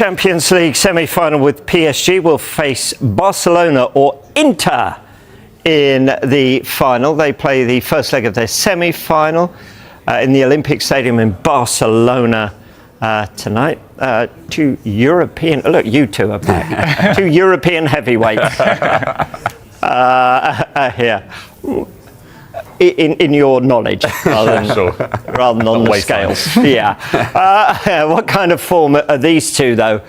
Champions League semi-final with PSG will face Barcelona or Inter in the final. They play the first leg of their semi-final in the Olympic Stadium in Barcelona tonight. Two European, look, you two are back. Two European heavyweights here. In your knowledge, rather than on the scales. Yeah. What kind of form are these two, though,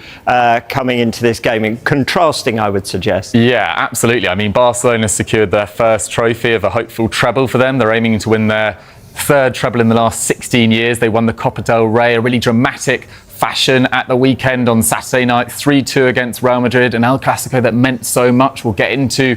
coming into this game? Contrasting, I would suggest. Yeah, absolutely. I mean, Barcelona secured their first trophy of a hopeful treble for them. They're aiming to win their third treble in the last 16 years. They won the Copa del Rey, a really dramatic fashion at the weekend on Saturday night, 3-2 against Real Madrid, an El Clasico that meant so much. We'll get into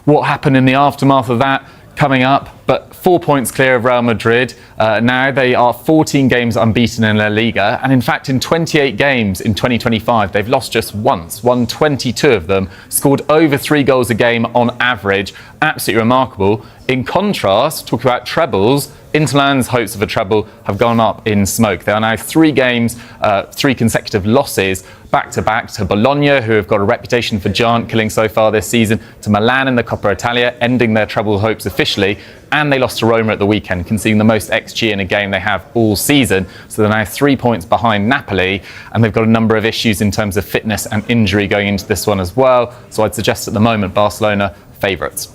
what happened in the aftermath of that coming up, but 4 points clear of Real Madrid. Now they are 14 games unbeaten in La Liga, and in fact in 28 games in 2025 they've lost just once, won 22 of them, scored over 3 goals a game on average. Absolutely remarkable. In contrast, talk about trebles, Inter Milan's hopes of a treble have gone up in smoke. They are now 3 games, 3 consecutive losses back-to-back to Bologna, who have got a reputation for giant killing so far this season, to Milan in the Coppa Italia, ending their treble hopes officially, and they lost to Roma at the weekend, conceding the most XG in a game they have all season. So they're now 3 points behind Napoli, and they've got a number of issues in terms of fitness and injury going into this one as well. So I'd suggest at the moment Barcelona favourites.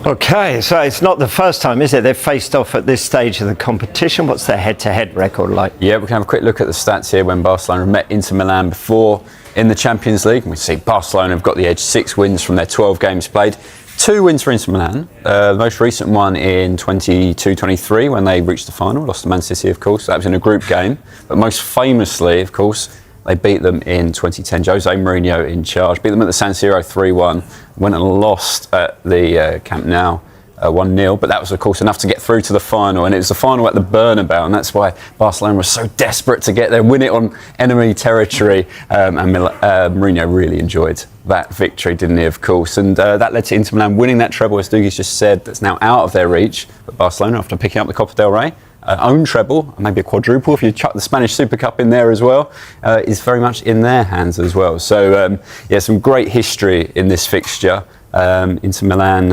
Okay, so it's not the first time, is it? They've faced off at this stage of the competition. What's their head-to-head record like? Yeah, we can have a quick look at the stats here when Barcelona met Inter Milan before in the Champions League. We see Barcelona have got the edge, 6 wins from their 12 games played. 2 wins for Inter Milan, the most recent one in 22-23 when they reached the final, lost to Man City, of course. That was in a group game. But most famously, of course, they beat them in 2010. Jose Mourinho in charge. Beat them at the San Siro 3-1. Went and lost at the Camp Nou 1-0. But that was, of course, enough to get through to the final. And it was the final at the Bernabeu. And that's why Barcelona was so desperate to get there, win it on enemy territory. And Mourinho really enjoyed that victory, didn't he, of course. And that led to Inter Milan winning that treble, as Dougie's just said, that's now out of their reach. But Barcelona, after picking up the Copa del Rey, own treble, maybe a quadruple if you chuck the Spanish Super Cup in there as well, is very much in their hands as well. So, yeah, some great history in this fixture. Inter Milan,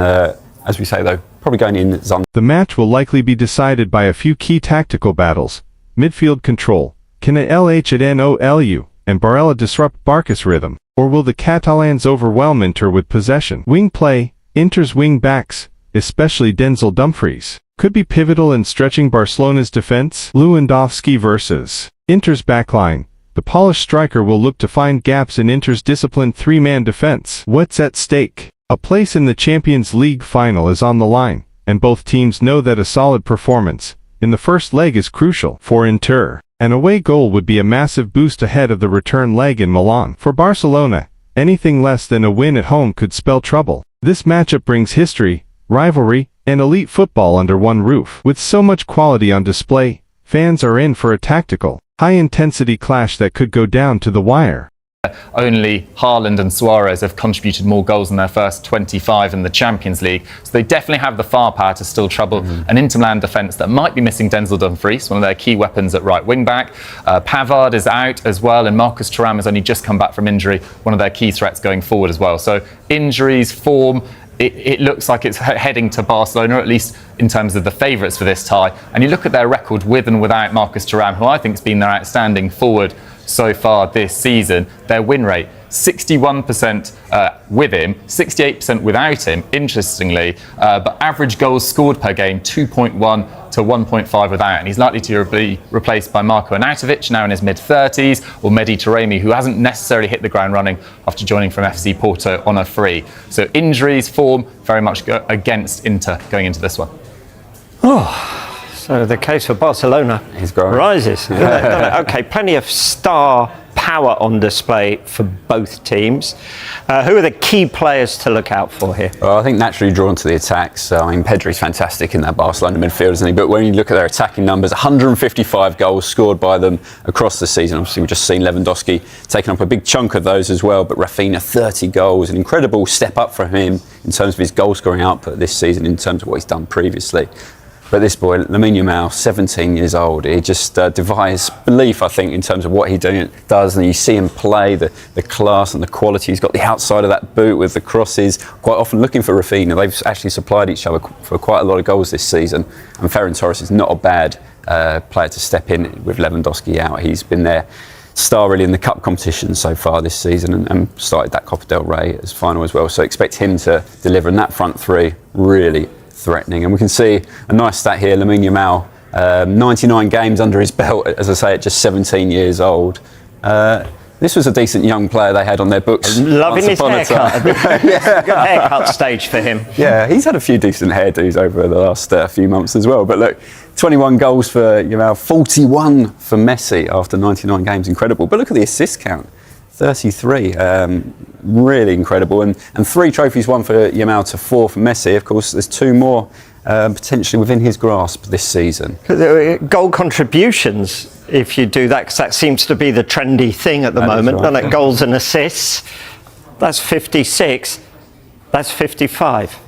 as we say though, probably going in. The match will likely be decided by a few key tactical battles. Midfield control. Can LHNOLU and Barella disrupt Barca's rhythm? Or will the Catalans overwhelm Inter with possession? Wing play. Inter's wing backs, especially Denzel Dumfries, could be pivotal in stretching Barcelona's defense. Lewandowski versus Inter's backline. The Polish striker will look to find gaps in Inter's disciplined 3-man defense. What's at stake? A place in the Champions League final is on the line, and both teams know that a solid performance in the first leg is crucial for Inter. An away goal would be a massive boost ahead of the return leg in Milan. For Barcelona, anything less than a win at home could spell trouble. This matchup brings history, rivalry, and elite football under one roof. With so much quality on display, fans are in for a tactical, high-intensity clash that could go down to the wire. Only Haaland and Suarez have contributed more goals in their first 25 in the Champions League, so they definitely have the firepower to still trouble an Inter Milan defence that might be missing Denzel Dumfries, one of their key weapons at right wing-back. Pavard is out as well, and Marcus Thuram has only just come back from injury, one of their key threats going forward as well. So injuries, form, it looks like it's heading to Barcelona, at least in terms of the favourites for this tie. And you look at their record with and without Marcus Thuram, who I think has been their outstanding forward so far this season. Their win rate, 61% with him, 68% without him, interestingly. But average goals scored per game, 2.1 to 1.5 without. And he's likely to be replaced by Marko Arnautovic, now in his mid-30s, or Mehdi Taremi, who hasn't necessarily hit the ground running after joining from FC Porto on a free. So injuries, form, very much against Inter going into this one. So the case for Barcelona rises. Okay, plenty of star power on display for both teams. Who are the key players to look out for here? Well, I think naturally drawn to the attacks. I mean, Pedri's fantastic in that Barcelona midfield, isn't he? But when you look at their attacking numbers, 155 goals scored by them across the season. Obviously, we've just seen Lewandowski taking up a big chunk of those as well. But Rafinha, 30 goals, an incredible step up from him in terms of his goal-scoring output this season, in terms of what he's done previously. But this boy, Lamine Yamal, 17 years old, he just defies belief, I think, in terms of what he does. And you see him play, the class and the quality. He's got the outside of that boot with the crosses, quite often looking for Rafinha. They've actually supplied each other for quite a lot of goals this season. And Ferran Torres is not a bad player to step in with Lewandowski out. He's been their star really in the cup competition so far this season, and started that Copa del Rey as final as well. So expect him to deliver in that front three, really threatening. And we can see a nice stat here, Lamine Yamal, 99 games under his belt, as I say, at just 17 years old. This was a decent young player they had on their books. Loving his haircut. Yeah. Good haircut stage for him. Yeah, he's had a few decent hairdos over the last few months as well. But look, 21 goals for Yamal, 41 for Messi after 99 games, incredible. But look at the assist count, 33, really incredible. And 3 trophies won for Yamal to 4 for Messi. Of course, there's 2 more potentially within his grasp this season. Goal contributions, if you do that, because that seems to be the trendy thing at the moment, doesn't it? Goals and assists. That's 56. That's 55.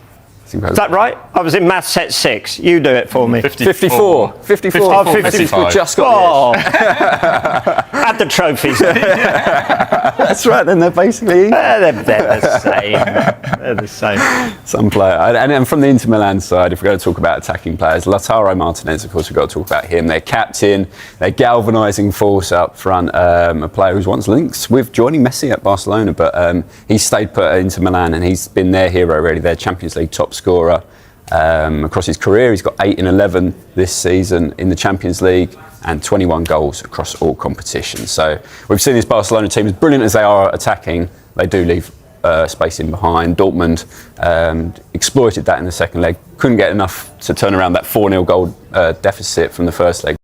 Is that right? I was in maths at 6. You do it for me. 54. 54. Oh, 55. Just got Add the trophies. That's right, then they're basically... They're the same. They're the same. Some player. And from the Inter Milan side, if we're going to talk about attacking players, Lautaro Martinez, of course, we've got to talk about him. Their captain, their galvanising force up front, a player who's once linked with joining Messi at Barcelona, but he's stayed put at Inter Milan, and he's been their hero, really, their Champions League top scorer across his career. He's got 8 in 11 this season in the Champions League and 21 goals across all competitions. So we've seen this Barcelona team, as brilliant as they are attacking, they do leave space in behind. Dortmund exploited that in the second leg, couldn't get enough to turn around that 4-0 goal deficit from the first leg.